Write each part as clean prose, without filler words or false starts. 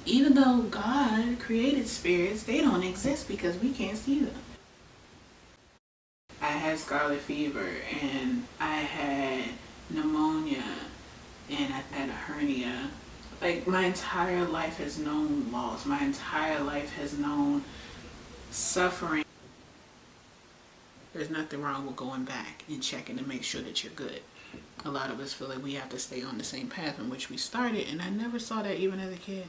Even though God created spirits, they don't exist because we can't see them. I had scarlet fever and I had pneumonia and I had a hernia. Like, my entire life has known loss. My entire life has known suffering. There's nothing wrong with going back and checking to make sure that you're good. A lot of us feel like we have to stay on the same path in which we started, and I never saw that even as a kid.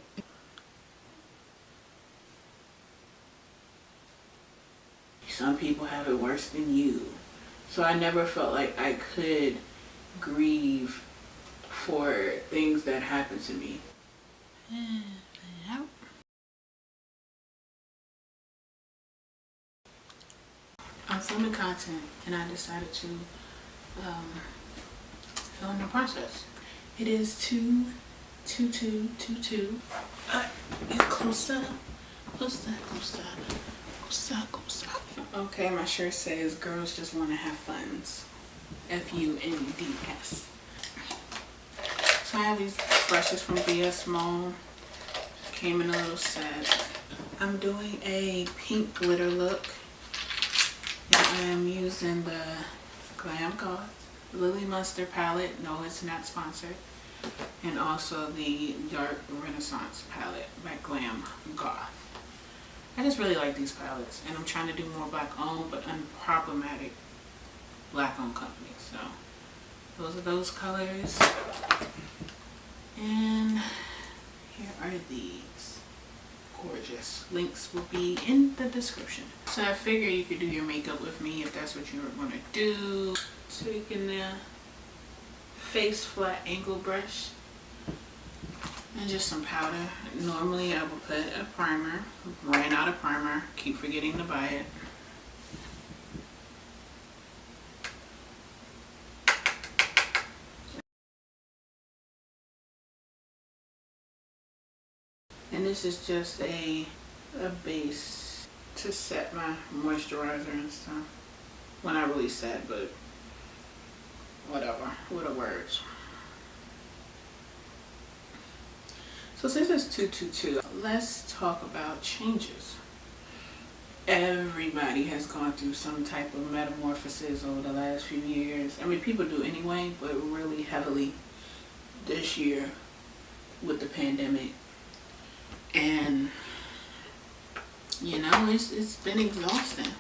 Some people have it worse than you. So I never felt like I could grieve for things that happened to me. I'm filming content and I decided to film the process. It is 2/22/22. Get closer. Closer. Okay, my shirt says girls just want to have funs. FUNDS. So I have these brushes from BS Mall. Came in a little set. I'm doing a pink glitter look. And I am using the Glam Goth Lily MUNSTAR palette. No, it's not sponsored. And also the Dark Renaissance palette by Glam Goth. I just really like these palettes, and I'm trying to do more black owned but unproblematic black owned companies. So those are those colors. And here are these. Gorgeous. Links will be in the description. So I figure you could do your makeup with me if that's what you were going to do. Taking the face flat angle brush and just some powder. Normally I would put a primer. Ran out of primer. Keep forgetting to buy it. And this is just a base to set my moisturizer and stuff. Well, not really set, but whatever. What are words? So since it's 2/22, let's talk about changes. Everybody has gone through some type of metamorphosis over the last few years. I mean, people do anyway, but really heavily this year with the pandemic. And you know, it's been exhausting.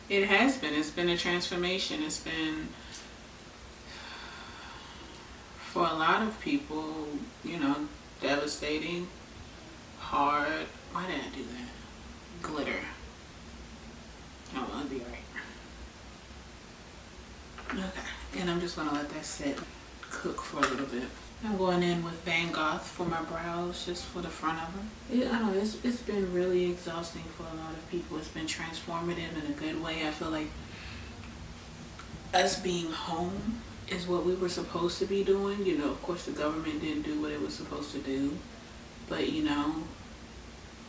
It has been. It's been a transformation. It's been, for a lot of people, you know, devastating, hard. Why did I do that? Glitter. Oh, I'll be right. Okay, and I'm just gonna let that sit, cook for a little bit. I'm going in with Van Gogh for my brows, just for the front of them. I don't know, it's been really exhausting for a lot of people. It's been transformative in a good way. I feel like us being home is what we were supposed to be doing. You know, of course the government didn't do what it was supposed to do, but you know,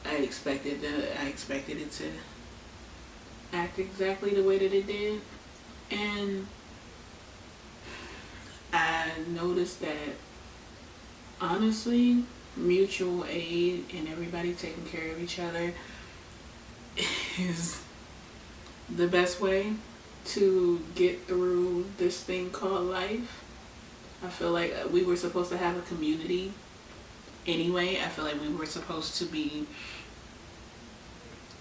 I expected it to act exactly the way that it did. And I noticed that honestly, mutual aid and everybody taking care of each other is the best way to get through this thing called life. I feel like we were supposed to have a community anyway. I feel like we were supposed to be,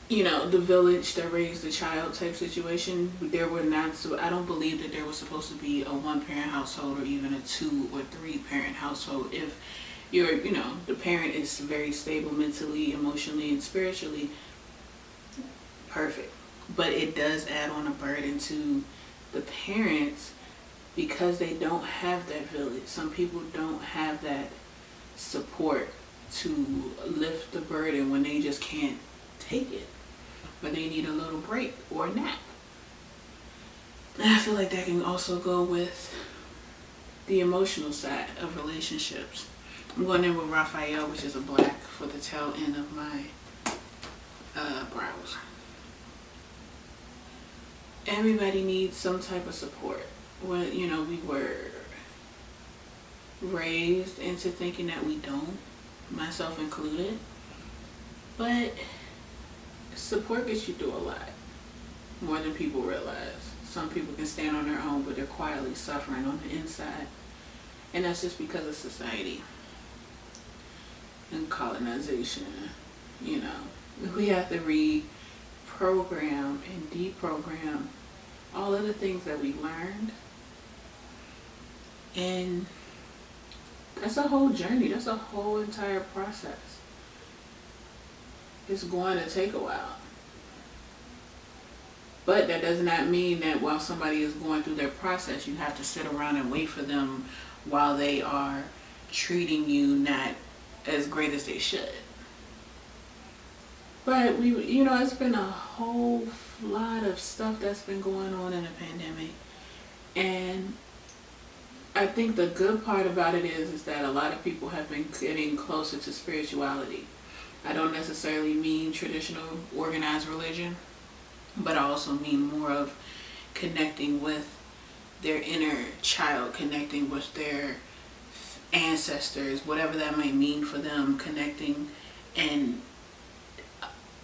you know, the village that raised the child type situation. There were not, so I don't believe that there was supposed to be a 1-parent household or even a 2 or 3-parent household. If you're, you know, the parent is very stable mentally, emotionally, and spiritually, perfect. But it does add on a burden to the parents because they don't have that village. Some people don't have that support to lift the burden when they just can't take it, but they need a little break or a nap. And I feel like that can also go with the emotional side of relationships. I'm going in with Raphael, which is a black, for the tail end of my brows. Everybody needs some type of support. Well, you know, we were raised into thinking that we don't, myself included. But support gets you through a lot, more than people realize. Some people can stand on their own, but they're quietly suffering on the inside. And that's just because of society and colonization. You know, we have to reprogram and deprogram all of the things that we learned. And that's a whole journey. That's a whole entire process. It's going to take a while. But that does not mean that while somebody is going through their process, you have to sit around and wait for them while they are treating you not as great as they should. But it's been a whole lot of stuff that's been going on in the pandemic. And I think the good part about it is that a lot of people have been getting closer to spirituality. I don't necessarily mean traditional organized religion, but I also mean more of connecting with their inner child, connecting with their ancestors, whatever that might mean for them, connecting and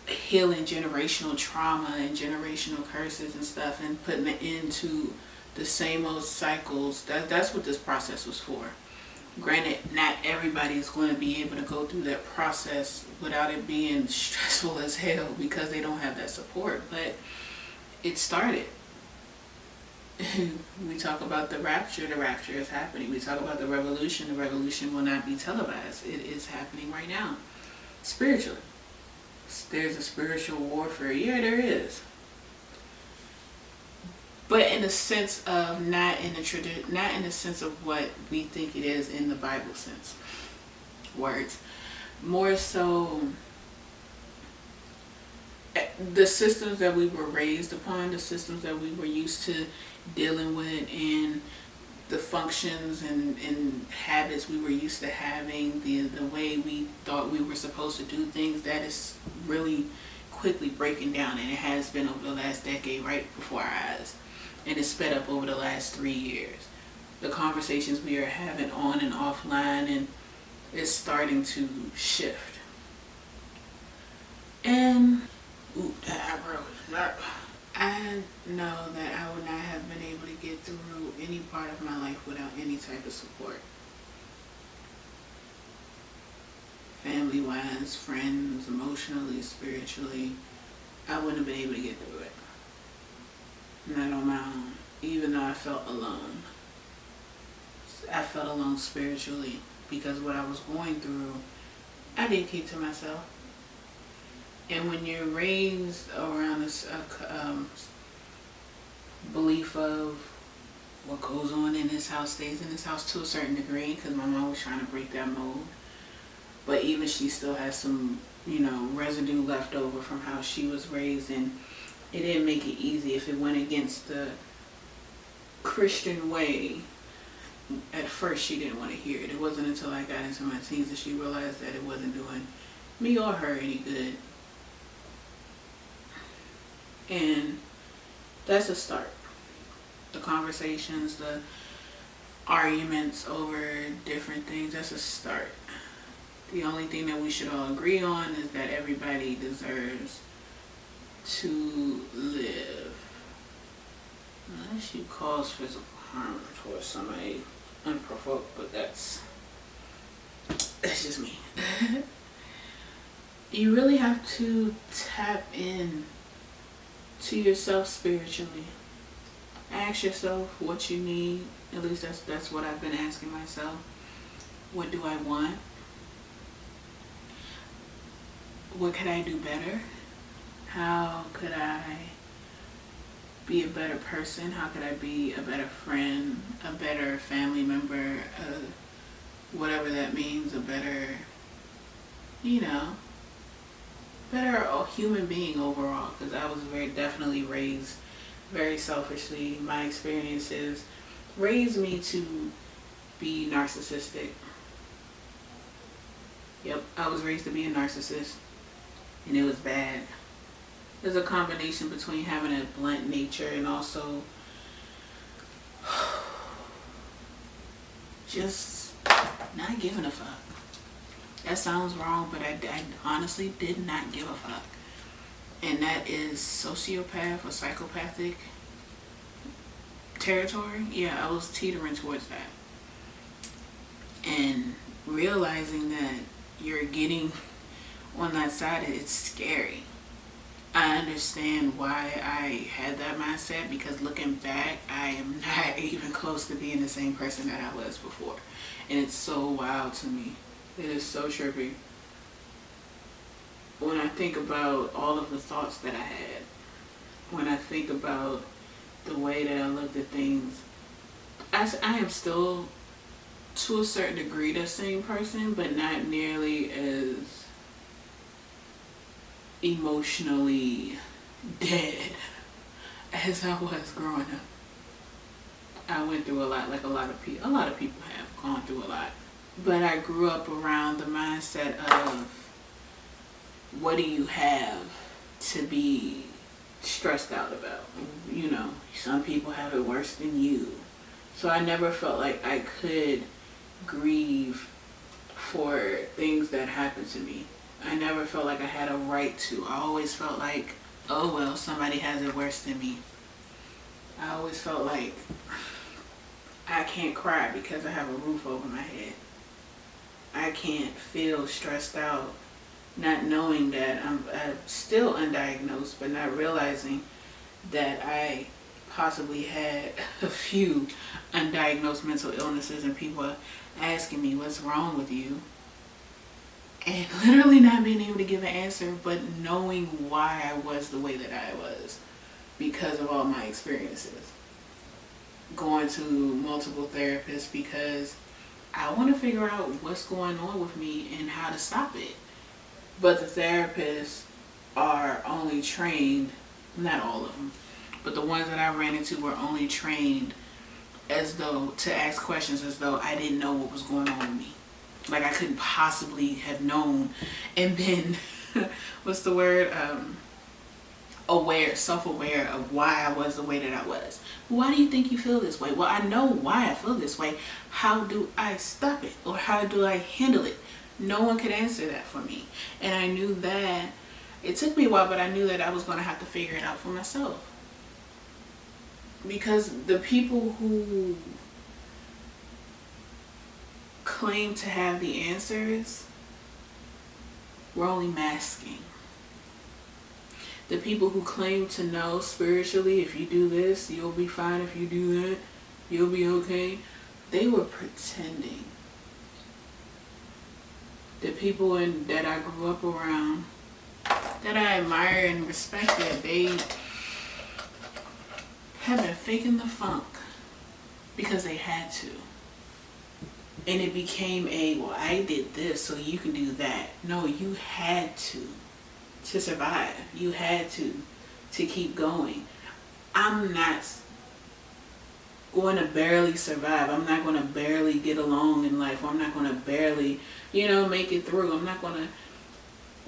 healing generational trauma and generational curses and stuff, and putting an end to the same old cycles. That's what this process was for. Granted, not everybody is going to be able to go through that process without it being stressful as hell because they don't have that support, but it started. We talk about the rapture is happening. We talk about the revolution will not be televised. It is happening right now. Spiritually. There's a spiritual warfare. Yeah, there is. But in the sense of not in the sense of what we think it is in the Bible sense. Words. More so the systems that we were raised upon, the systems that we were used to dealing with, and the functions and habits we were used to having, the way we thought we were supposed to do things, that is really quickly breaking down, and it has been over the last decade right before our eyes. And it's sped up over the last 3 years. The conversations we are having on and offline, and it's starting to shift. And that eyebrow is not. I know that I would not have been able to get through any part of my life without any type of support. Family-wise, friends, emotionally, spiritually, I wouldn't have been able to get through it. Not on my own, even though I felt alone. I felt alone spiritually because what I was going through, I didn't keep to myself. And when you're raised around this belief of what goes on in this house stays in this house to a certain degree, because my mom was trying to break that mold, but even she still has some, residue left over from how she was raised, and it didn't make it easy if it went against the Christian way. At first, she didn't want to hear it. It wasn't until I got into my teens that she realized that it wasn't doing me or her any good. And that's a start. The conversations, the arguments over different things, that's a start. The only thing that we should all agree on is that everybody deserves to live. Unless you cause physical harm towards somebody unprovoked, but that's just me. You really have to tap in to yourself spiritually. Ask yourself what you need. At least that's what I've been asking myself. What do I want? What could I do better? How could I be a better person? How could I be a better friend, a better family member, whatever that means, a better, better human being overall? Because I was definitely raised very selfishly. My experiences raised me to be narcissistic. Yep, I was raised to be a narcissist, and it was bad. There's a combination between having a blunt nature and also just Not giving a fuck. That sounds wrong, but I honestly did not give a fuck. And that is sociopath or psychopathic territory. Yeah, I was teetering towards that. And realizing that you're getting on that side, it's scary. I understand why I had that mindset, because looking back, I am not even close to being the same person that I was before. And it's so wild to me. It is so trippy. When I think about all of the thoughts that I had, when I think about the way that I looked at things, I am still, to a certain degree, the same person, but not nearly as emotionally dead as I was growing up. I went through a lot, like a lot of people have gone through a lot. But I grew up around the mindset of, what do you have to be stressed out about? You know, some people have it worse than you. So I never felt like I could grieve for things that happened to me. I never felt like I had a right to. I always felt like, oh well, somebody has it worse than me. I always felt like I can't cry because I have a roof over my head. I can't feel stressed out not knowing that I'm still undiagnosed, but not realizing that I possibly had a few undiagnosed mental illnesses, and people asking me, what's wrong with you? And literally not being able to give an answer, but knowing why I was the way that I was because of all my experiences. Going to multiple therapists because I want to figure out what's going on with me and how to stop it. But the therapists are only trained, not all of them, but the ones that I ran into were only trained as though to ask questions as though I didn't know what was going on with me. Like I couldn't possibly have known and been, what's the word, aware, self-aware of why I was the way that I was. Why do you think you feel this way? Well, I know why I feel this way. How do I stop it? Or how do I handle it? No one could answer that for me. And I knew that, it took me a while, but I knew that I was going to have to figure it out for myself. Because the people who claim to have the answers were only masking. The people who claim to know spiritually, if you do this, you'll be fine. If you do that, you'll be okay. They were pretending. The people that I grew up around, that I admire and respected, they have been faking the funk because they had to. And it became well, I did this, so you can do that. No, you had to survive. You had to keep going. I'm not going to barely survive. I'm not going to barely get along in life. Or I'm not going to barely, make it through. I'm not going to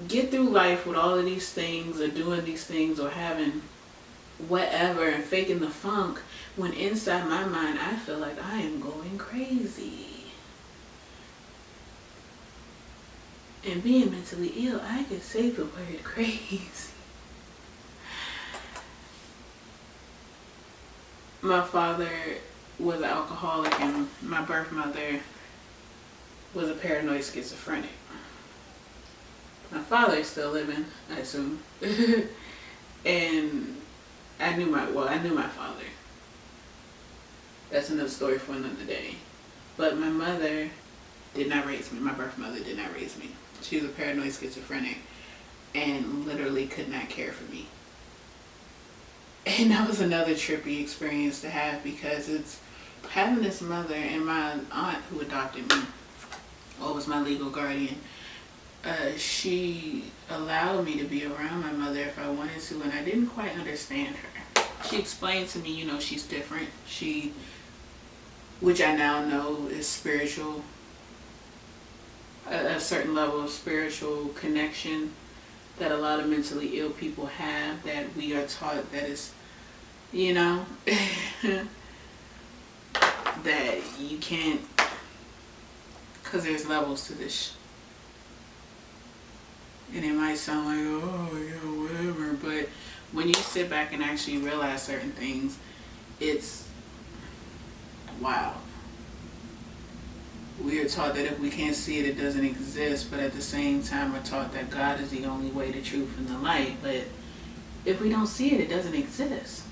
get through life with all of these things or doing these things or having whatever and faking the funk when inside my mind I feel like I am going crazy. And being mentally ill, I could say the word crazy. My father was an alcoholic and my birth mother was a paranoid schizophrenic. My father is still living, I assume. And I knew my father. That's another story for another day. But my mother did not raise me. My birth mother did not raise me. She was a paranoid schizophrenic and literally could not care for me. And that was another trippy experience to have, because it's having this mother and my aunt who adopted me, or was my legal guardian. She allowed me to be around my mother if I wanted to, and I didn't quite understand her. She explained to me, she's different. Which I now know is spiritual, a certain level of spiritual connection that a lot of mentally ill people have, that we are taught that is, that you can't Because there's levels to this. And it might sound like, oh, yeah, whatever. But when you sit back and actually realize certain things, it's wow. We are taught that if we can't see it, it doesn't exist. But at the same time, we're taught that God is the only way, the truth, and the light. But if we don't see it, it doesn't exist.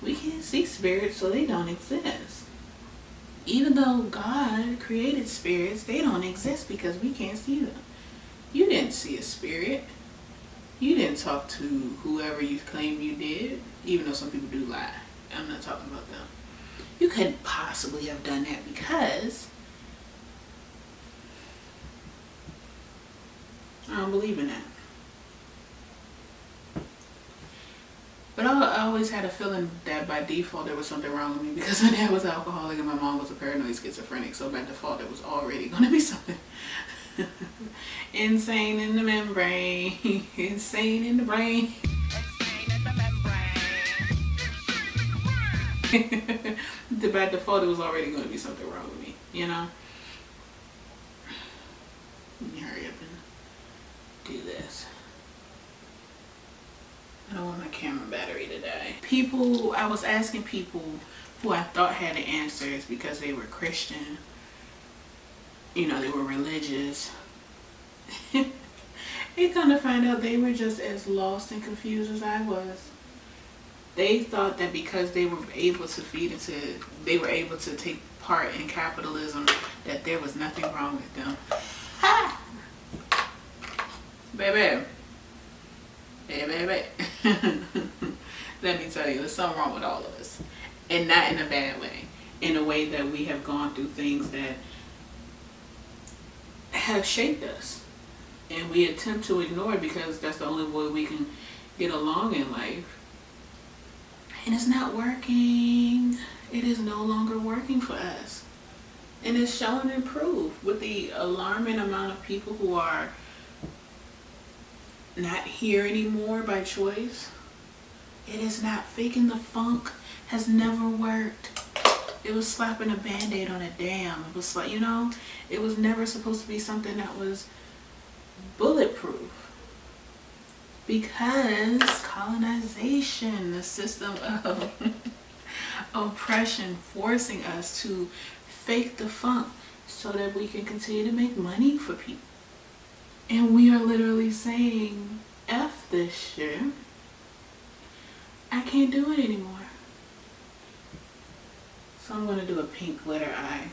We can't see spirits, so they don't exist. Even though God created spirits, they don't exist because we can't see them. You didn't see a spirit. You didn't talk to whoever you claim you did, even though some people do lie. I'm not talking about them. You couldn't possibly have done that because I don't believe in that. But I always had a feeling that by default there was something wrong with me because my dad was an alcoholic and my mom was a paranoid schizophrenic. So by default there was already going to be something insane in the membrane, insane in the brain. By default it was already going to be something wrong with me, you know? Let me hurry up and do this. I don't want my camera battery to die. I was asking people who I thought had the answers because they were Christian. You know, they were religious. They come to find out they were just as lost and confused as I was. They thought that because they were able to take part in capitalism, that there was nothing wrong with them. Ha! Baby. Let me tell you, there's something wrong with all of us. And not in a bad way. In a way that we have gone through things that have shaped us. And we attempt to ignore it because that's the only way we can get along in life. And it's not working. It is no longer working for us. And it's showing and proof with the alarming amount of people who are not here anymore by choice. It is not. Faking the funk has never worked. It was slapping a band-aid on a dam. It was like, you know, it was never supposed to be something that was bulletproof. Because colonization, the system of oppression, forcing us to fake the funk so that we can continue to make money for people. And we are literally saying, F this shit. I can't do it anymore. So I'm going to do a pink glitter eye.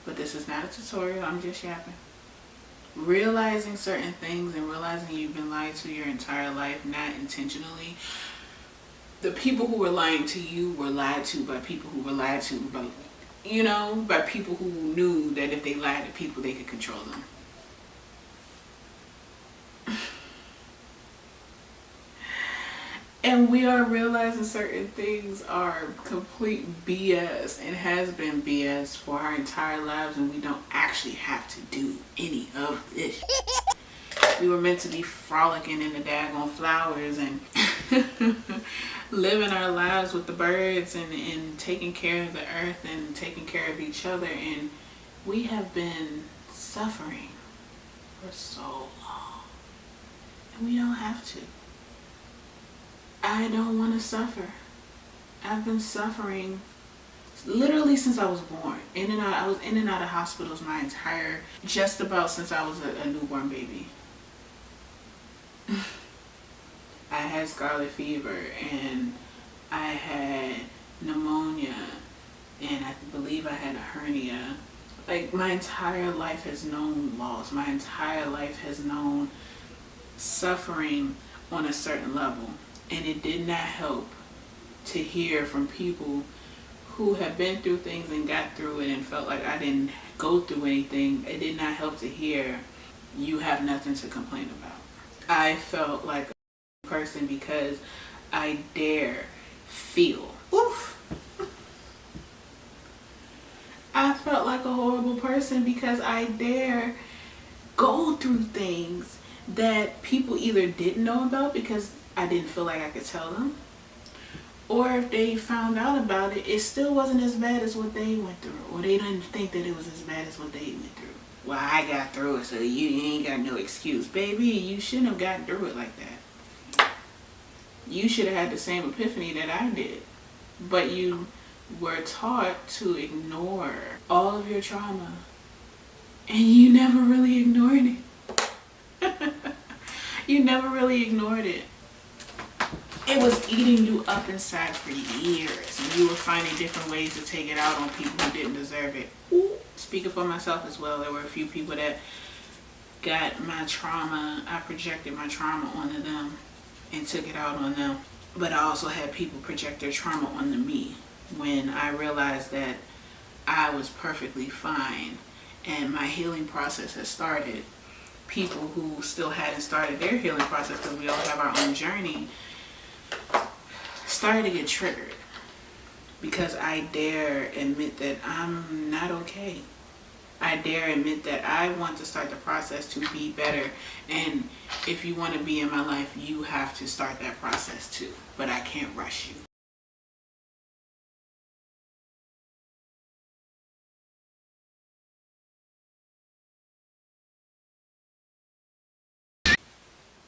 But this is not a tutorial, I'm just yapping. Realizing certain things and realizing you've been lied to your entire life, not intentionally. The people who were lying to you were lied to by people who were lied to by, you know, by people who knew that if they lied to people, they could control them. And we are realizing certain things are complete BS and has been BS for our entire lives, and we don't actually have to do any of this. We were meant to be frolicking in the daggone flowers and living our lives with the birds and taking care of the earth and taking care of each other, and we have been suffering for so long, and we don't have to. I don't want to suffer. I've been suffering literally since I was born. I was in and out of hospitals my entire, just about since I was a newborn baby. I had scarlet fever and I had pneumonia and I believe I had a hernia. Like, my entire life has known loss. My entire life has known suffering on a certain level. And it did not help to hear from people who have been through things and got through it and felt like I didn't go through anything. It did not help to hear, you have nothing to complain about. I felt like a person because I dare feel. Oof. I felt like a horrible person because I dare go through things that people either didn't know about because I didn't feel like I could tell them, Or if they found out about it, it still wasn't as bad as what they went through. Or they didn't think that it was as bad as what they went through. Well, I got through it, so you ain't got no excuse. Baby, you shouldn't have gotten through it like that. You should have had the same epiphany that I did. But you were taught to ignore all of your trauma. And you never really ignored it. You never really ignored it. It was eating you up inside for years, and you were finding different ways to take it out on people who didn't deserve it. Speaking for myself as well, there were a few people that got my trauma. I projected my trauma onto them and took it out on them. But I also had people project their trauma onto me when I realized that I was perfectly fine and my healing process had started. People who still hadn't started their healing process, because we all have our own journey, started to get triggered because I dare admit that I'm not okay. I dare admit that I want to start the process to be better, and if you want to be in my life, you have to start that process too, but I can't rush you.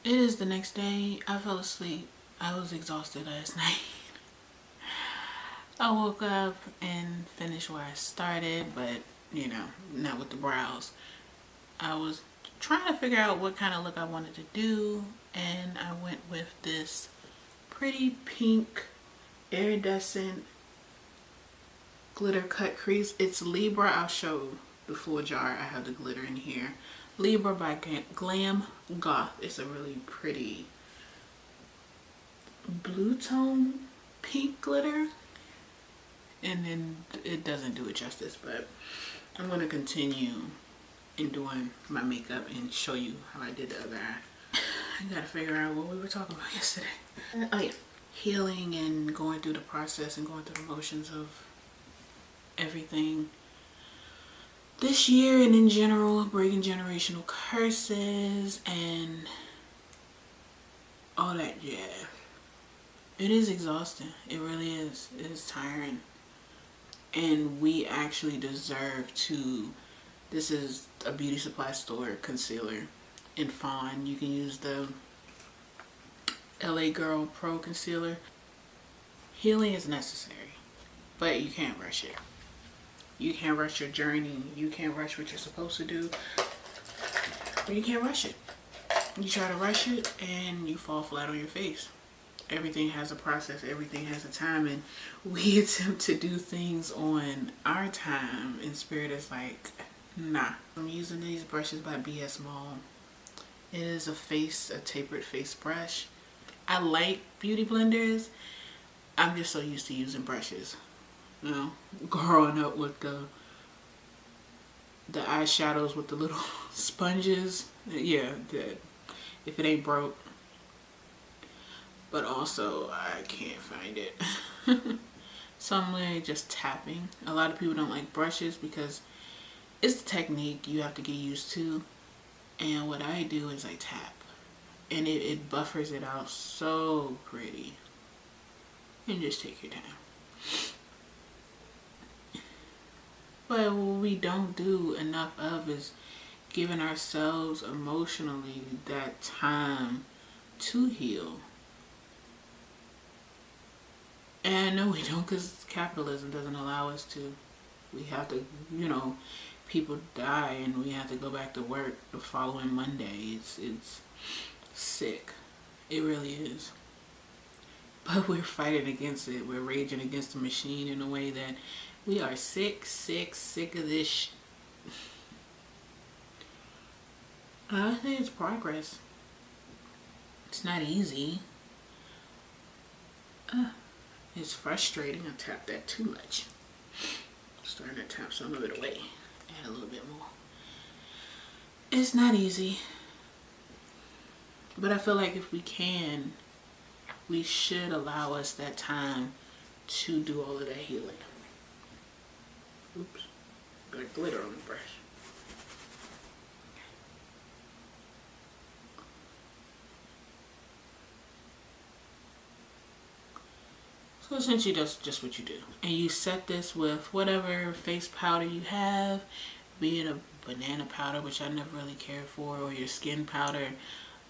It is the next day. I fell asleep. I was exhausted last night. I woke up and finished where I started, but you know, not with the brows. I was trying to figure out what kind of look I wanted to do, and I went with this pretty pink iridescent glitter cut crease. It's LIBRA. I'll show the full jar. I have the glitter in here. LIBRA by Glam, Goth. It's a really pretty blue tone pink glitter, and then it doesn't do it justice, but I'm going to continue in doing my makeup and show you how I did the other eye. I gotta figure out what we were talking about yesterday. Oh yeah, healing and going through the process and going through the motions of everything this year, and in general, breaking generational curses and all that jazz. It is exhausting. It really is. It is tiring. And we actually deserve to. This is a beauty supply store concealer in Fawn. You can use the LA Girl Pro Concealer. Healing is necessary, but you can't rush it. You can't rush your journey. You can't rush what you're supposed to do. But you can't rush it. You try to rush it and you fall flat on your face. Everything has a process. Everything has a time, and we attempt to do things on our time, and Spirit is like, nah. I'm using these brushes by BS Mall. It is a tapered face brush. I like beauty blenders. I'm just so used to using brushes. You know, growing up with the eyeshadows with the little sponges. Yeah, if it ain't broke. But also, I can't find it. So I'm literally just tapping. A lot of people don't like brushes because it's the technique you have to get used to. And what I do is I tap. And it buffers it out so pretty. And just take your time. But what we don't do enough of is giving ourselves emotionally that time to heal. And I know we don't, because capitalism doesn't allow us to. We have to, you know, people die and we have to go back to work the following Monday. It's sick. It really is. But we're fighting against it. We're raging against the machine in a way that we are sick of this I think it's progress. It's not easy. It's frustrating. I tapped that too much. Starting to tap some of it away. Add a little bit more. It's not easy. But I feel like if we can, we should allow us that time to do all of that healing. Oops. Got glitter on the brush. So essentially that's just what you do. And you set this with whatever face powder you have, be it a banana powder, which I never really cared for, or your skin powder.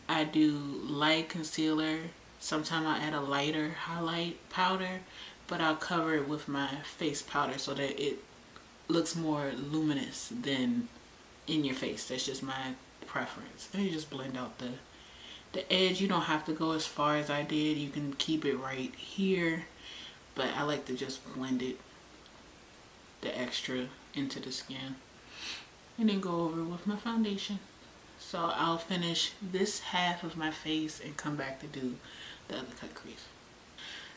I do light concealer. Sometimes I'll add a lighter highlight powder, but I'll cover it with my face powder so that it looks more luminous than in your face. That's just my preference. And you just blend out the edge. You don't have to go as far as I did. You can keep it right here, but I like to just blend it, the extra, into the skin, and then go over with my foundation. So I'll finish this half of my face and come back to do the other cut crease.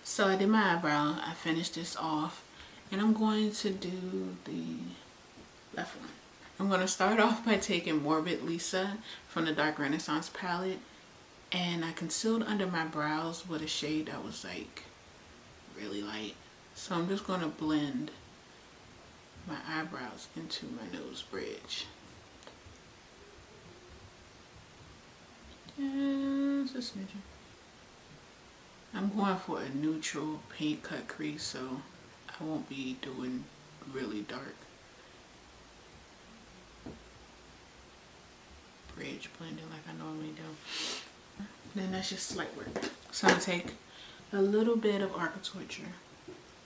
So I did my eyebrow. I finished this off, and I'm going to do the left one. I'm going to start off by taking Morbid Lisa from the Dark Renaissance palette, and I concealed under my brows with a shade that was like really light. So I'm just going to blend my eyebrows into my nose bridge. Just a smidgen. I'm going for a neutral paint cut crease, so I won't be doing really dark bridge blending like I normally do. Then that's just slight work. So I'm gonna take a little bit of Architecture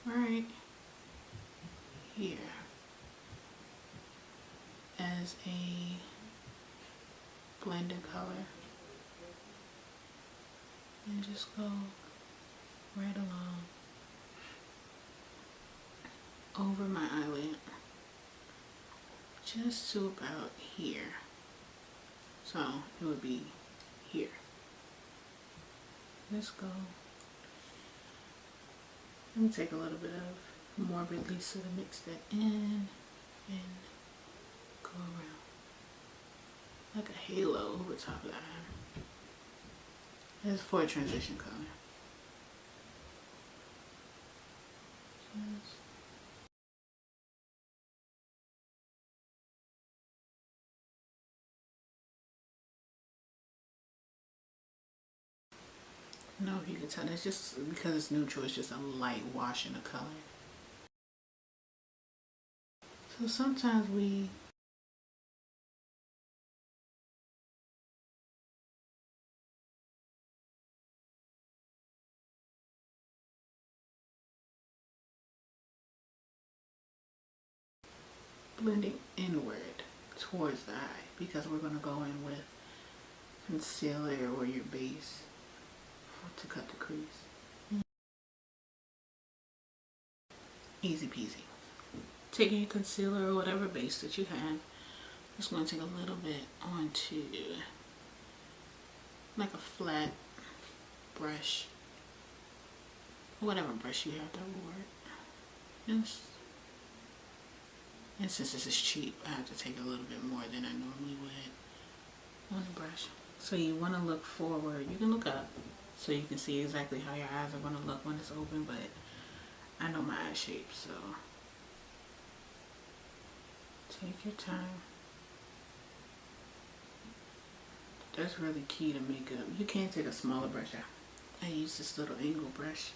right here as a blended color, and just go right along over my eyelid, just to about here. So it would be here. Let's go. Let me take a little bit of Morbid Lisa to mix that in and go around like a halo over top of the eye. That's for a transition color. Just I don't know if you can tell, that's just because it's neutral, it's just a light wash in the color. So sometimes we blending inward towards the eye because we're going to go in with concealer or your base to cut the crease. Easy peasy. Taking your concealer or whatever base that you have, just going to take a little bit onto like a flat brush, whatever brush you have that will work. And since this is cheap, I have to take a little bit more than I normally would on the brush. So you want to look forward. You can look up so you can see exactly how your eyes are going to look when it's open, but I know my eye shape, so take your time. That's really key to makeup. You can take a smaller brush. I use this little angle brush.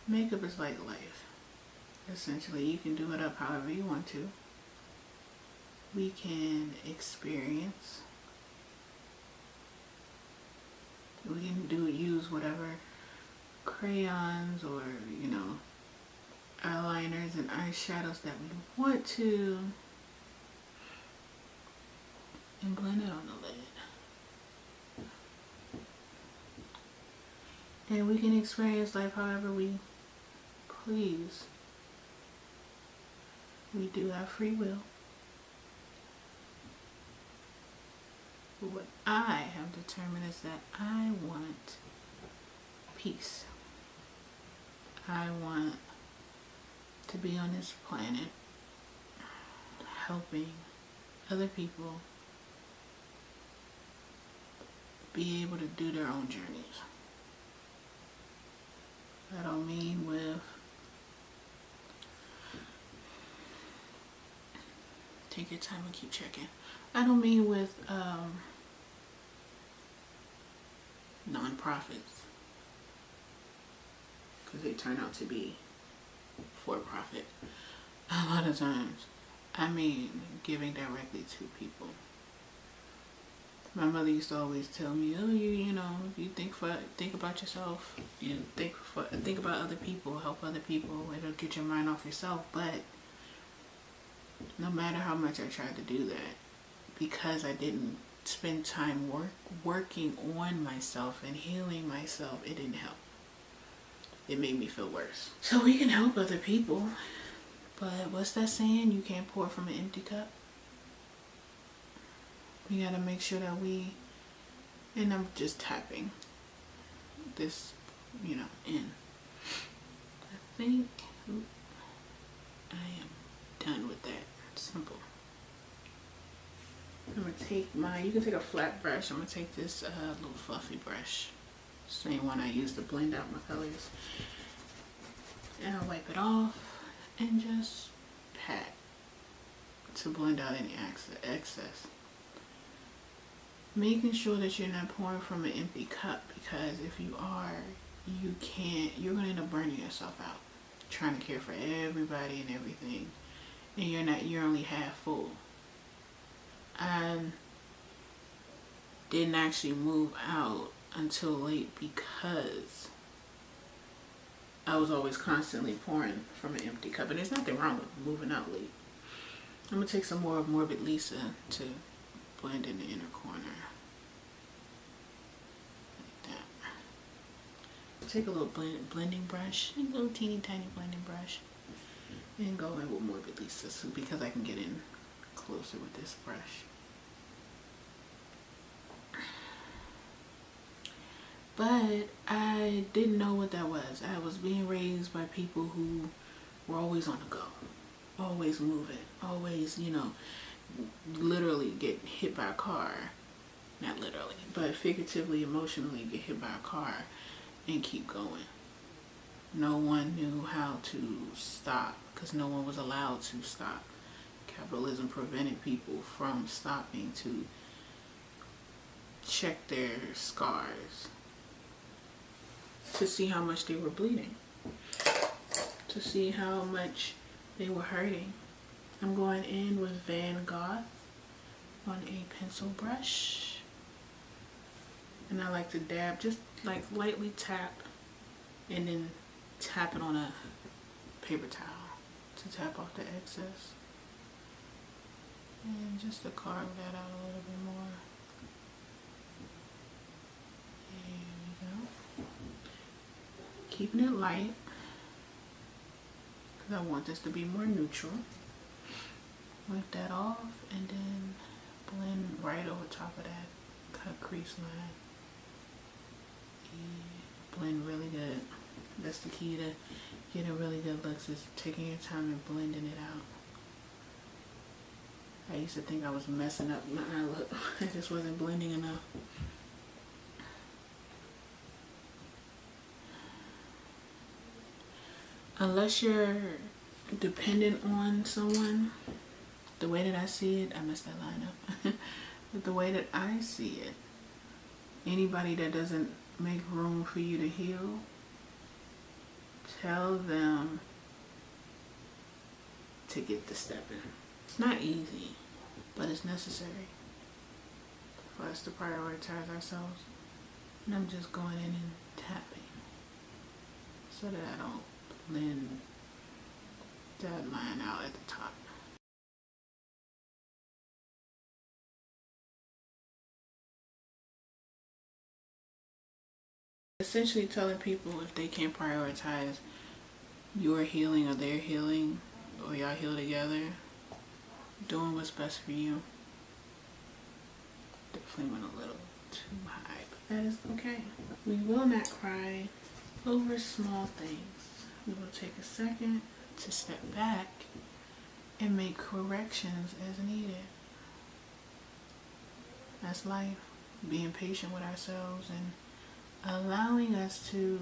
Makeup is like life. Essentially, you can do it up however you want to. We can experience. We can use whatever crayons or, eyeliners and eyeshadows that we want to, and blend it on the lid. And we can experience life however we please. We do have free will. But what I have determined is that I want peace. I want to be on this planet helping other people be able to do their own journeys. I don't mean with Take your time and keep checking. I don't mean with non-profits, because they turn out to be for profit a lot of times. I mean giving directly to people. My mother used to always tell me, oh, you know, you think about yourself, you think about other people, help other people, it'll get your mind off yourself. But no matter how much I tried to do that, because I didn't spend time working on myself and healing myself, it didn't help. It made me feel worse. So we can help other people, but what's that saying? You can't pour from an empty cup. We gotta make sure that and I'm just tapping this, you know, in. I think I am done with that. Simple. I'm gonna take you can take a flat brush. I'm gonna take this little fluffy brush, same one I used to blend out my colors, and I'll wipe it off and just pat to blend out any excess. Making sure that you're not pouring from an empty cup, because if you are, you're gonna end up burning yourself out trying to care for everybody and everything, and you're only half full. I didn't actually move out until late because I was always constantly pouring from an empty cup, and there's nothing wrong with moving out late. I'm gonna take some more of Morbid Lisa to blend in the inner corner. Like that. Take a little blending brush, a little teeny tiny blending brush, and go in with Morbid Lisa because I can get in closer with this brush. But I didn't know what that was. I was being raised by people who were always on the go, always moving, always, you know, literally get hit by a car. Not literally, but figuratively, emotionally get hit by a car and keep going. No one knew how to stop because no one was allowed to stop. Capitalism prevented people from stopping to check their scars, to see how much they were bleeding, to see how much they were hurting. I'm going in with Goth on a pencil brush, and I like to dab, just like lightly tap, and then tap it on a paper towel to tap off the excess, and just to carve that out a little bit more. There we go. Keeping it light because I want this to be more neutral. Wipe that off and then blend right over top of that cut crease line. And blend really good. That's the key to getting really good looks, is taking your time and blending it out. I used to think I was messing up my look. I just wasn't blending enough. Unless you're dependent on someone, the way that I see it, I messed that line up. But the way that I see it, anybody that doesn't make room for you to heal, tell them to get the step in. It's not easy, but it's necessary for us to prioritize ourselves. And I'm just going in and tapping so that I don't blend that line out at the top. Essentially telling people if they can't prioritize your healing or their healing, or y'all heal together, doing what's best for you. Definitely went a little too high, but that is okay. We will not cry over small things. We will take a second to step back and make corrections as needed. That's life. Being patient with ourselves and allowing us to,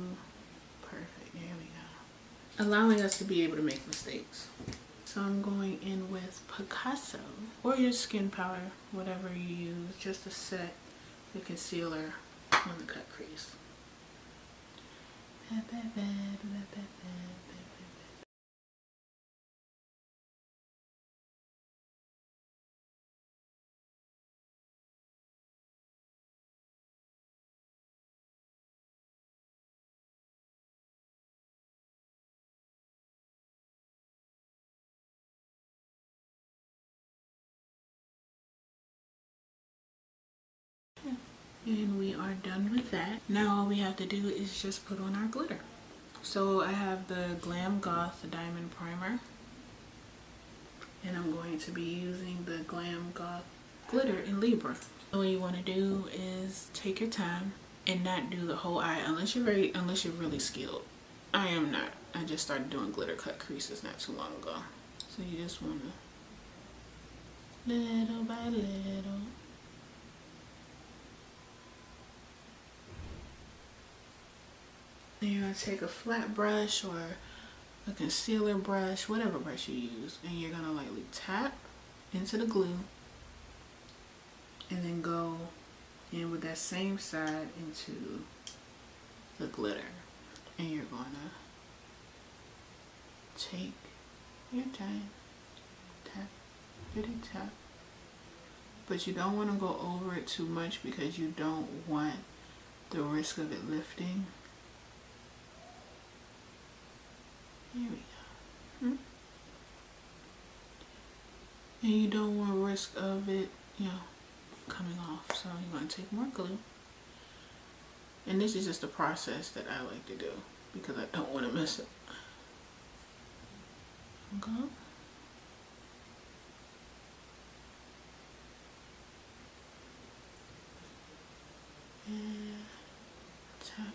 perfect, there we go. Allowing us to be able to make mistakes. So I'm going in with Picasso or your skin powder, whatever you use, just to set the concealer on the cut crease. And we are done with that. Now all we have to do is just put on our glitter. So I have the Glam Goth Diamond Primer. And I'm going to be using the Glam Goth glitter in Libra. What you want to do is take your time and not do the whole eye unless you're really skilled. I am not. I just started doing glitter cut creases not too long ago. So you just want to little by little. Then you're going to take a flat brush or a concealer brush, whatever brush you use, and you're going to lightly tap into the glue and then go in with that same side into the glitter. And you're going to take your time, tap, pretty tap. But you don't want to go over it too much because you don't want the risk of it lifting. Here we go. And you don't want risk of it, coming off. So you want to take more glue. And this is just a process that I like to do because I don't want to miss it. Okay. And tap.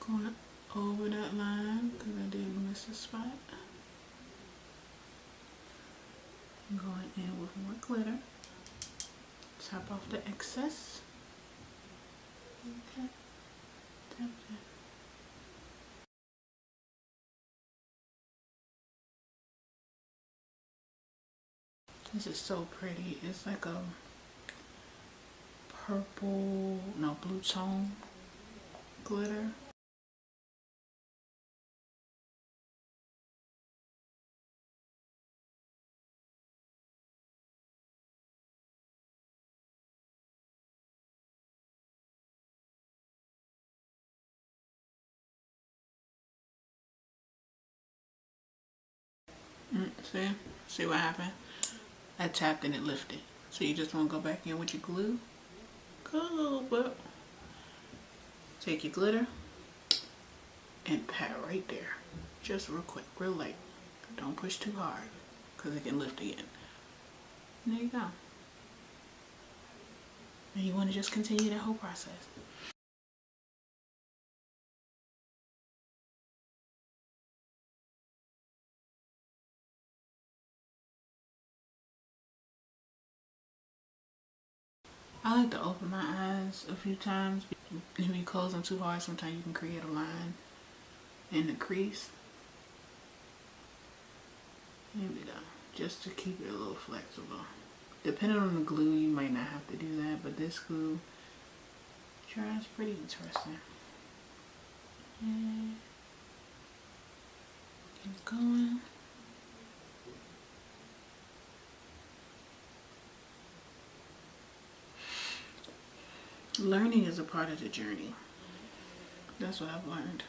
Going over that line because I didn't miss a spot. Going in with more glitter. Tap off the excess. Okay. Tap, tap. This is so pretty. It's like a blue tone glitter. See what happened? I tapped and it lifted. So you just want to go back in with your glue. Go a little bit. Take your glitter and pat right there. Just real quick, real light. Don't push too hard because it can lift again. And there you go. And you want to just continue that whole process. I like to open my eyes a few times. If you close them too hard, sometimes you can create a line in the crease. Here we go. Just to keep it a little flexible. Depending on the glue, you might not have to do that, but this glue dries pretty interesting. And keep going. Learning is a part of the journey. That's what I've learned.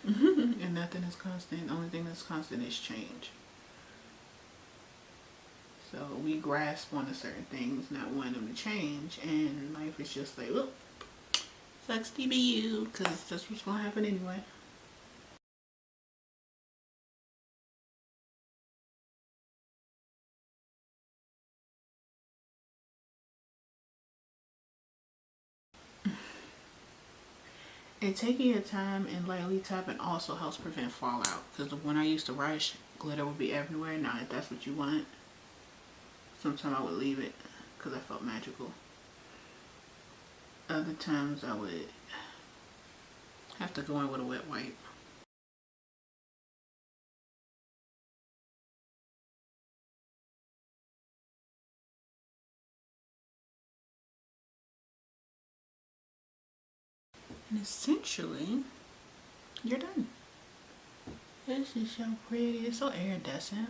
And nothing is constant. The only thing that's constant is change. So we grasp onto certain things, not wanting them to change, and life is just like, look, sucks to be you, because that's what's going to happen anyway. And taking your time and lightly tapping also helps prevent fallout, because when I used to rush, glitter would be everywhere. Now if that's what you want, Sometimes I would leave it because I felt magical. Other times I would have to go in with a wet wipe. And essentially, you're done. This is so pretty. It's so iridescent.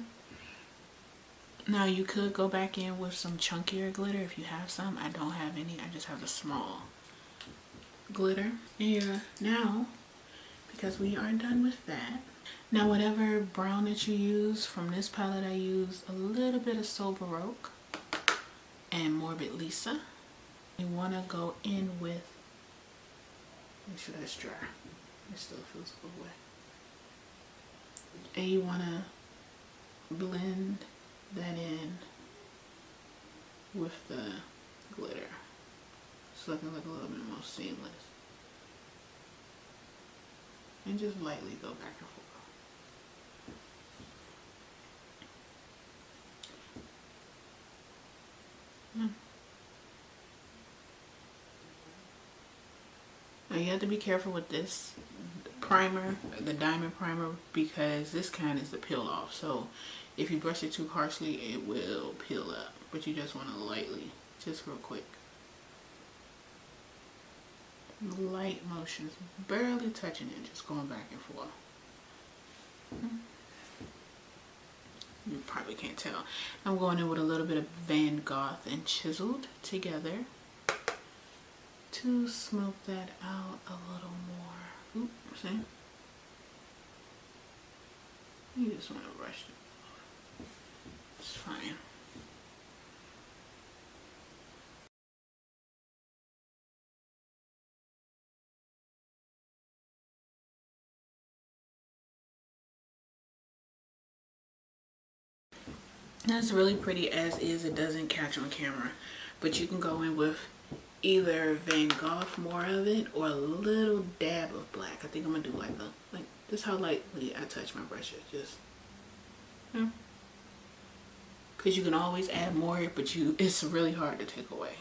Now you could go back in with some chunkier glitter if you have some. I don't have any. I just have the small glitter. Yeah, now, because we are done with that. Now whatever brown that you use, from this palette I use a little bit of So Baroque and Morbid Lisa. You want to go in with, make sure that's dry. It still feels a little wet. And you want to blend that in with the glitter. It's looking like a little bit more seamless. And just lightly go back and forth. Now you have to be careful with this primer, the diamond primer, because this kind is the peel off. So if you brush it too harshly, it will peel up. But you just want to lightly, just real quick. Light motions, barely touching it, just going back and forth. You probably can't tell. I'm going in with a little bit of Van Goth and Chiseled together to smoke that out a little more. Oops, see? You just want to brush it. It's fine. That's really pretty as is. It doesn't catch on camera, but you can go in with either Van Gogh, more of it, or a little dab of black. I think I'm gonna do like this is how lightly I touch my brushes, just because you can always add more, but it's really hard to take away.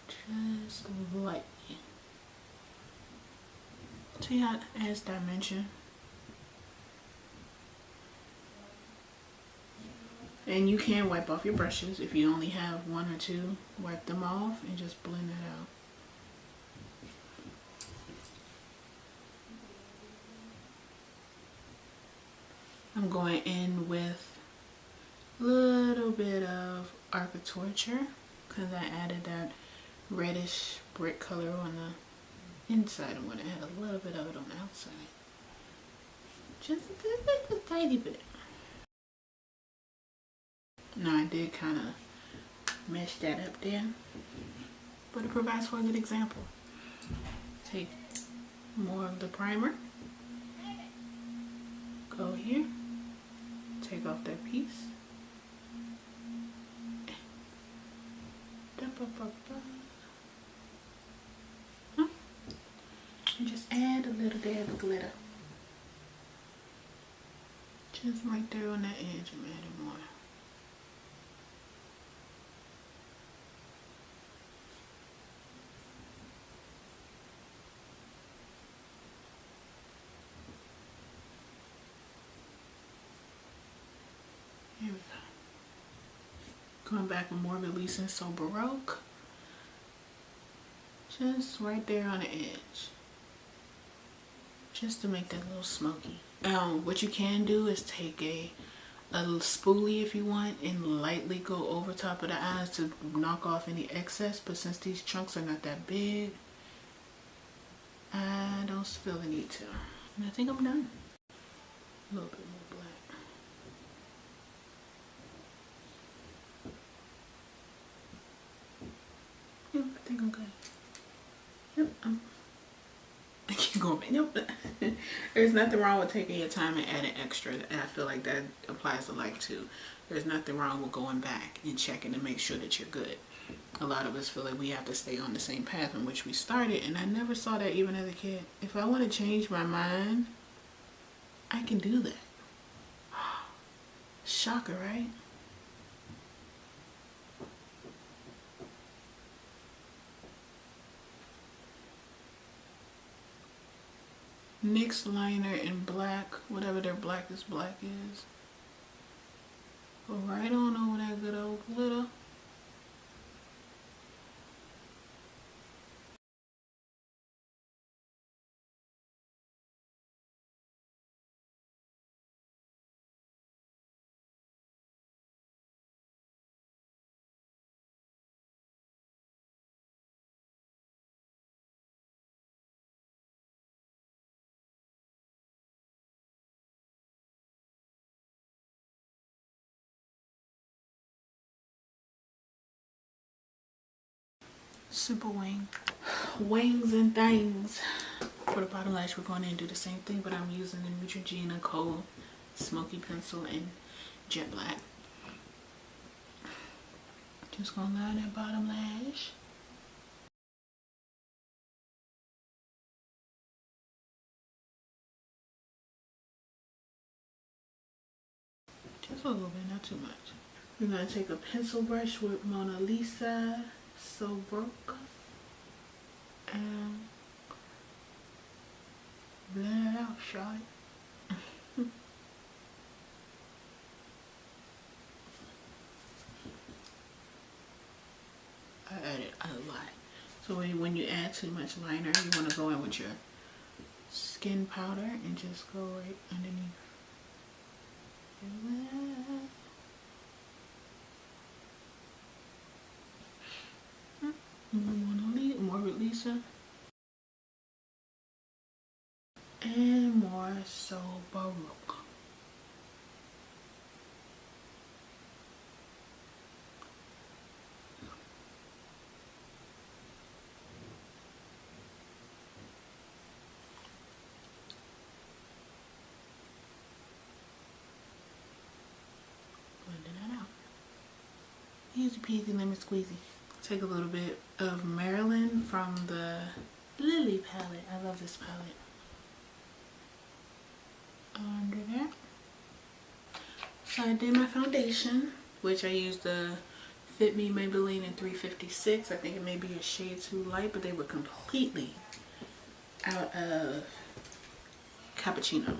Just lightly. See how it adds dimension. And you can wipe off your brushes. If you only have one or two, wipe them off and just blend it out. I'm going in with a little bit of Architecture because I added that reddish brick color on the inside. I'm going to add a little bit of it on the outside. Just a tiny bit. Now I did kind of mesh that up there, but it provides for a good example. Take more of the primer, go here, take off that piece, and just add a little dab of glitter. Just right there on that edge, I'm adding more. Here we go. Going back with Morbid Lisa and So Baroque. Just right there on the edge. Just to make that a little smoky. What you can do is take a spoolie if you want and lightly go over top of the eyes to knock off any excess. But since these chunks are not that big, I don't feel the need to. And I think I'm done. A little bit more black. Yep, I think I'm good. Yep, I keep going. Nope. There's nothing wrong with taking your time and adding extra. And I feel like that applies to life too. There's nothing wrong with going back and checking to make sure that you're good. A lot of us feel like we have to stay on the same path in which we started, and I never saw that even as a kid. If I want to change my mind, I can do that. Shocker, right? NYX liner in black, whatever their blackest black is. Go right on over that good old glitter. Simple wing. Wings and things. For the bottom lash, we're going to do the same thing, but I'm using the Neutrogena Kohl Smoky Pencil in Jet Black. Just gonna line that bottom lash. Just a little bit, not too much. We're gonna take a pencil brush with Mona Lisa So Broke and blend it out, shawty. I added a lot. So when you add too much liner, you want to go in with your skin powder and just go right underneath. More with Lisa. And more So Baroque. Blending that out. Easy peasy lemon squeezy. Take a little bit of Maybelline from the Lily palette. I love this palette. Under there. So I did my foundation, which I used the Fit Me Maybelline in 356. I think it may be a shade too light, but they were completely out of cappuccino.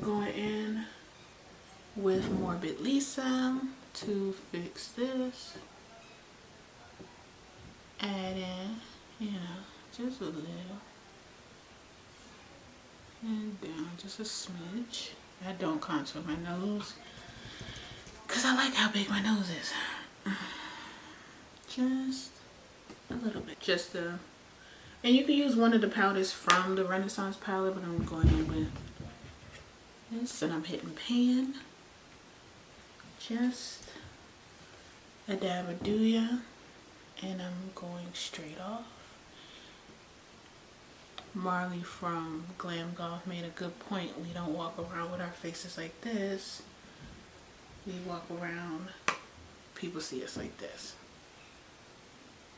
Going in with Morbid Lisa to fix this. Add in, you know, just a little. And down just a smidge. I don't contour my nose because I like how big my nose is. Just a little bit. Just and you can use one of the powders from the Renaissance palette, but I'm going in with this and I'm hitting pan. Just a dab of Duya and I'm going straight off. Marley from Glam Goth made a good point. We don't walk around with our faces like this. We walk around, people see us like this.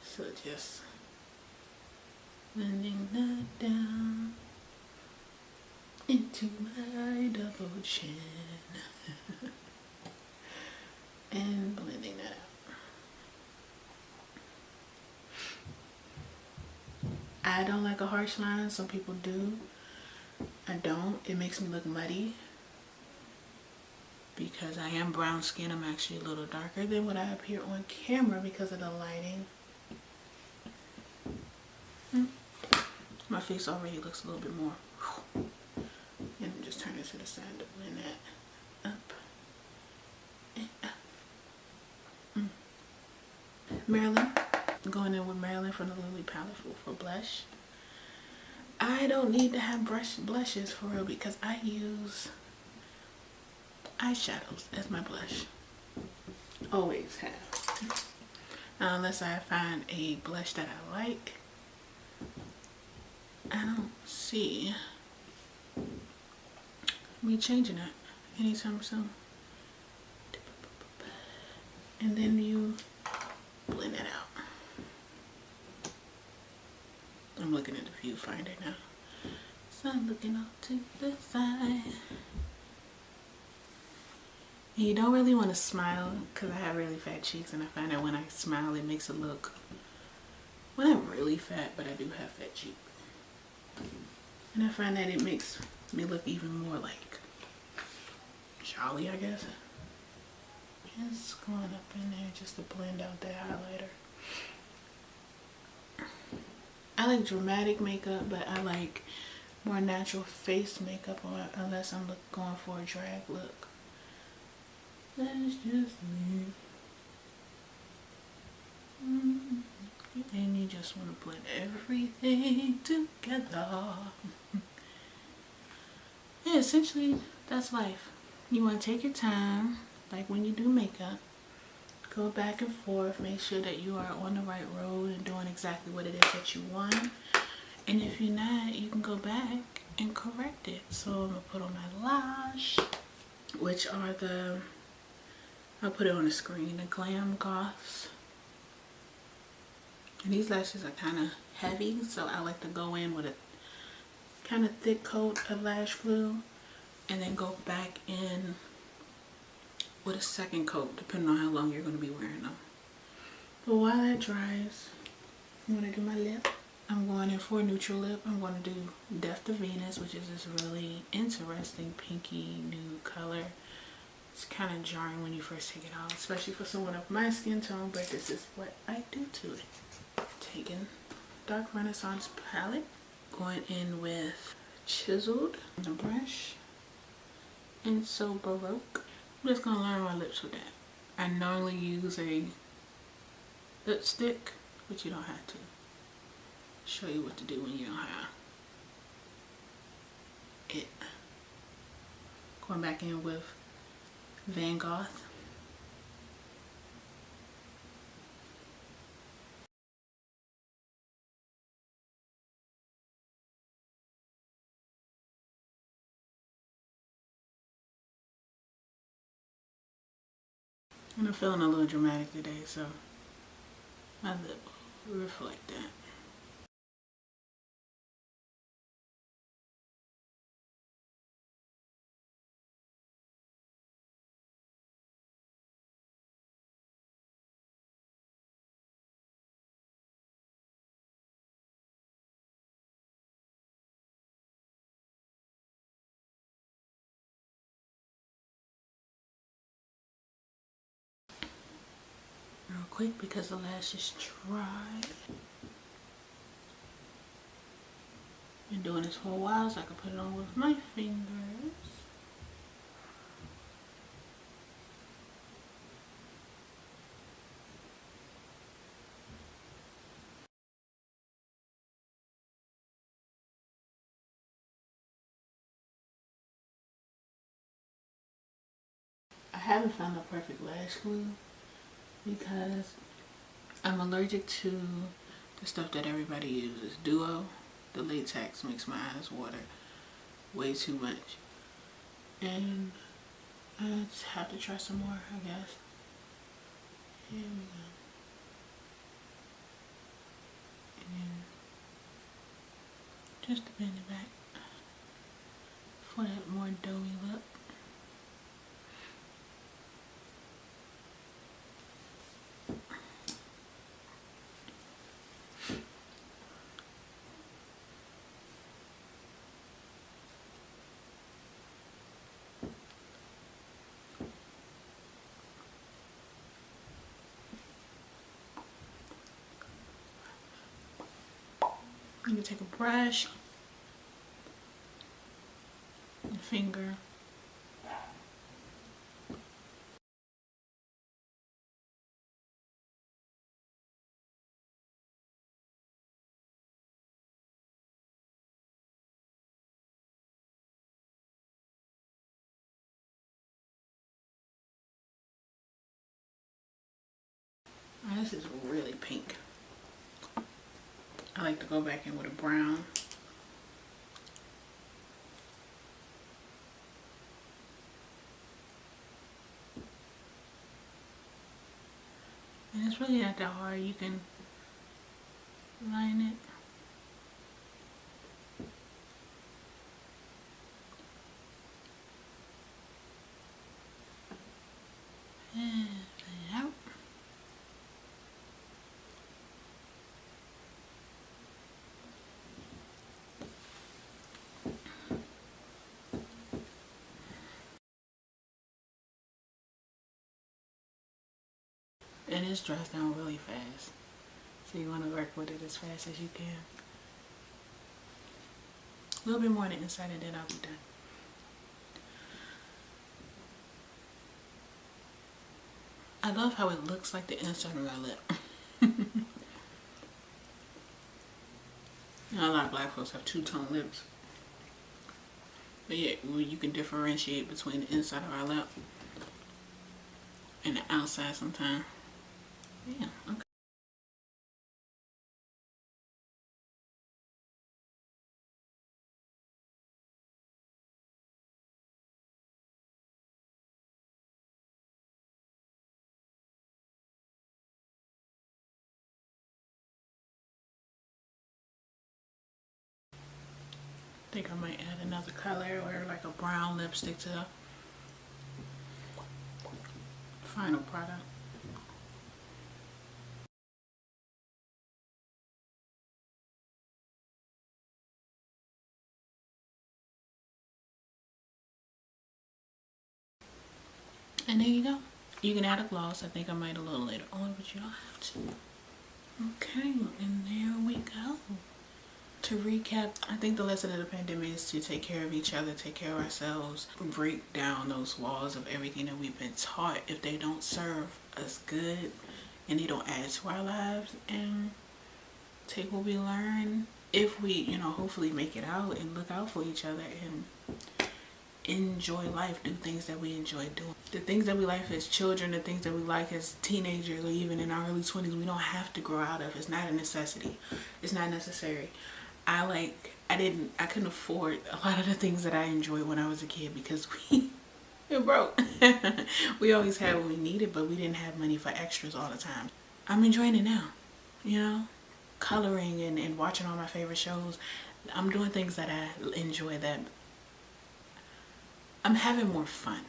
So just blending that down into my double chin. And blending that out. I don't like a harsh line. Some people do. I don't. It makes me look muddy. Because I am brown skin, I'm actually a little darker than what I appear on camera because of the lighting. My face already looks a little bit more. And just turn it to the side to blend that up. And up. Maybelline. Going in with Maybelline from the Lily palette for blush. I don't need to have blushes for real because I use eyeshadows as my blush. Always have. Unless I find a blush that I like. I don't see me changing it anytime soon. And then you blend it out. I'm looking at the viewfinder now. So I'm looking off to the side. And you don't really want to smile because I have really fat cheeks, and I find that when I smile it makes it look, well, I'm really fat, but I do have fat cheeks. And I find that it makes me look even more like jolly, I guess. Just going up in there just to blend out that highlighter. I like dramatic makeup, but I like more natural face makeup, or unless I'm going for a drag look. That's just me. And you just want to blend everything together. Yeah, essentially, that's life. You want to take your time, like when you do makeup. Go back and forth, make sure that you are on the right road and doing exactly what it is that you want. And if you're not, you can go back and correct it. So I'm going to put on my lash, which are the, I'll put it on the screen, the Glam Goths. And these lashes are kind of heavy, so I like to go in with a kind of thick coat of lash glue and then go back in with a second coat, depending on how long you're going to be wearing them. But while that dries, I'm going to do my lip. I'm going in for a neutral lip. I'm going to do Death to Venus, which is this really interesting pinky nude color. It's kind of jarring when you first take it off, especially for someone of my skin tone, but this is what I do to it. Taking Dark Renaissance palette, going in with Chiseled on the brush, and So Baroque. I'm just going to line my lips with that. I normally use a lipstick, but you don't have to. Show you what to do when you don't have it. Going back in with Van Goth. And I'm feeling a little dramatic today, so my lip will reflect that. Real quick because the lash is dry. Been doing this for a while, so I can put it on with my fingers. I haven't found the perfect lash glue because I'm allergic to the stuff that everybody uses. Duo, the latex makes my eyes water way too much. And I just have to try some more, I guess. Here we go. And then just to bend it back for that more doughy look. I'm going to take a brush and finger. Oh, this is really pink. I like to go back in with a brown. And it's really not that hard. You can line it. And it's dries down really fast. So you want to work with it as fast as you can. A little bit more on the inside and then I'll be done. I love how it looks like the inside of our lip. A lot of black folks have two-tone lips. But yeah, well, you can differentiate between the inside of our lip and the outside sometimes. Yeah, okay. I think I might add another color or like a brown lipstick to the final product. And there you go. You can add a gloss. I think I might a little later on, but you don't have to. Okay, and there we go. To recap, I think the lesson of the pandemic is to take care of each other, take care of ourselves, break down those walls of everything that we've been taught if they don't serve us good and they don't add to our lives, and take what we learn if we, you know, hopefully make it out and look out for each other and enjoy life, do things that we enjoy doing. The things that we like as children, the things that we like as teenagers or even in our early 20s, we don't have to grow out of. It's not a necessity. It's not necessary. I couldn't afford a lot of the things that I enjoyed when I was a kid because we were broke. We always had what we needed, but we didn't have money for extras all the time. I'm enjoying it now, you know, coloring and watching all my favorite shows. I'm doing things that I enjoy, that I'm having more fun.